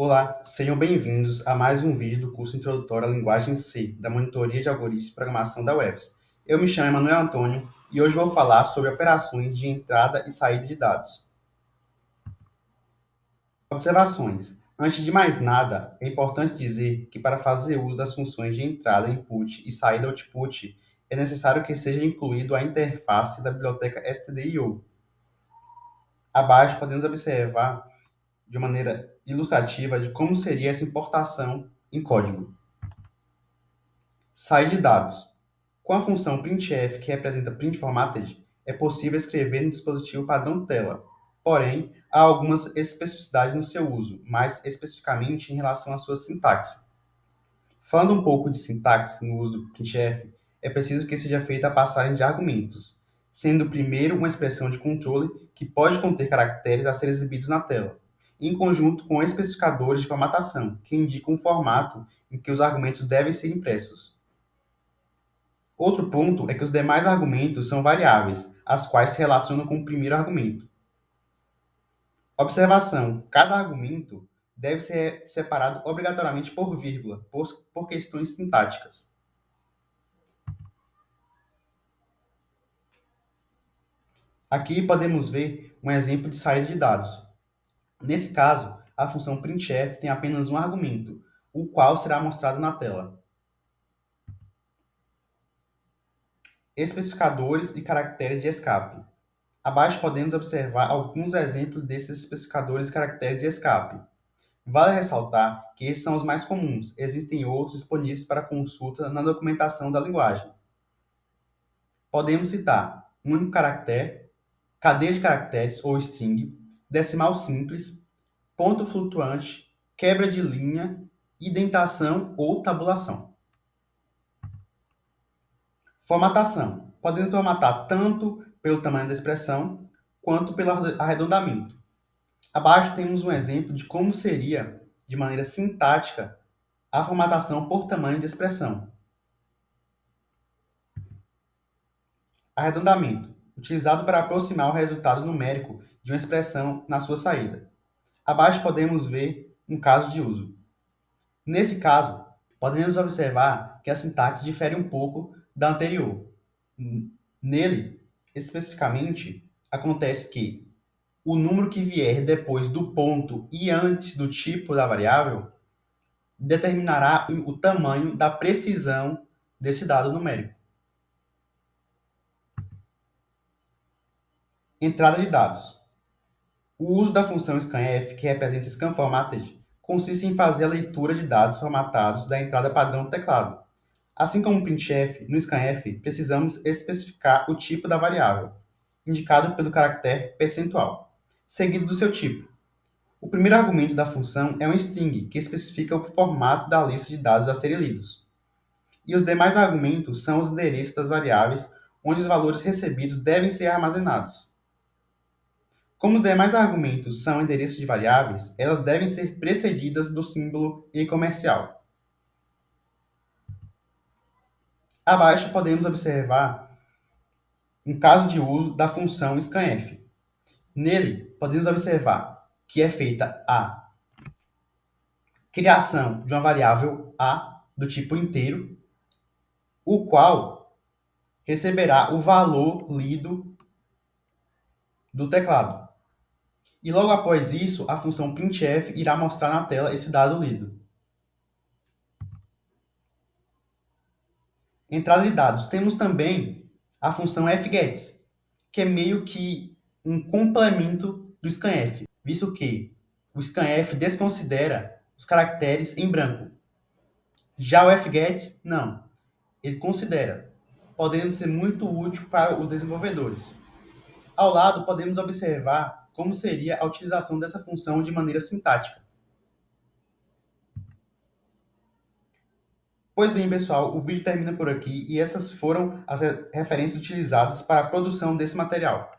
Olá, sejam bem-vindos a mais um vídeo do curso Introdutório à Linguagem C, da Monitoria de Algoritmos de Programação da UFRS. Eu me chamo Emanuel Antônio e hoje vou falar sobre operações de entrada e saída de dados. Observações. Antes de mais nada, é importante dizer que para fazer uso das funções de entrada input e saída output, é necessário que seja incluído a interface da biblioteca stdio. Abaixo podemos observar de maneira ilustrativa de como seria essa importação em código. Saída de dados. Com a função printf, que representa print formatted, é possível escrever no dispositivo padrão tela. Porém, há algumas especificidades no seu uso, mais especificamente em relação à sua sintaxe. Falando um pouco de sintaxe no uso do printf, é preciso que seja feita a passagem de argumentos, sendo primeiro uma expressão de controle que pode conter caracteres a serem exibidos na tela, em conjunto com especificadores de formatação, que indicam o formato em que os argumentos devem ser impressos. Outro ponto é que os demais argumentos são variáveis, as quais se relacionam com o primeiro argumento. Observação: cada argumento deve ser separado obrigatoriamente por vírgula, por questões sintáticas. Aqui podemos ver um exemplo de saída de dados. Nesse caso, a função printf tem apenas um argumento, o qual será mostrado na tela. Especificadores e caracteres de escape. Abaixo podemos observar alguns exemplos desses especificadores e caracteres de escape. Vale ressaltar que esses são os mais comuns, existem outros disponíveis para consulta na documentação da linguagem. Podemos citar único caractere, cadeia de caracteres ou string, decimal simples, ponto flutuante, quebra de linha, indentação ou tabulação. Formatação. Podemos formatar tanto pelo tamanho da expressão quanto pelo arredondamento. Abaixo temos um exemplo de como seria, de maneira sintática, a formatação por tamanho de expressão. Arredondamento, utilizado para aproximar o resultado numérico de uma expressão na sua saída. Abaixo podemos ver um caso de uso. Nesse caso, podemos observar que a sintaxe difere um pouco da anterior. Nele, especificamente, acontece que o número que vier depois do ponto e antes do tipo da variável determinará o tamanho da precisão desse dado numérico. Entrada de dados. O uso da função scanf, que representa scan formatted, consiste em fazer a leitura de dados formatados da entrada padrão do teclado. Assim como o printf, no scanf precisamos especificar o tipo da variável, indicado pelo caractere percentual, seguido do seu tipo. O primeiro argumento da função é um string, que especifica o formato da lista de dados a serem lidos. E os demais argumentos são os endereços das variáveis onde os valores recebidos devem ser armazenados. Como os demais argumentos são endereços de variáveis, elas devem ser precedidas do símbolo e comercial. Abaixo podemos observar um caso de uso da função scanf. Nele, podemos observar que é feita a criação de uma variável a do tipo inteiro, o qual receberá o valor lido do teclado. E logo após isso, a função printf irá mostrar na tela esse dado lido. Entrada de dados. Temos também a função fgets, que é meio que um complemento do scanf, visto que o scanf desconsidera os caracteres em branco. Já o fgets, não. Ele considera, podendo ser muito útil para os desenvolvedores. Ao lado, podemos observar como seria a utilização dessa função de maneira sintática. Pois bem, pessoal, o vídeo termina por aqui e essas foram as referências utilizadas para a produção desse material.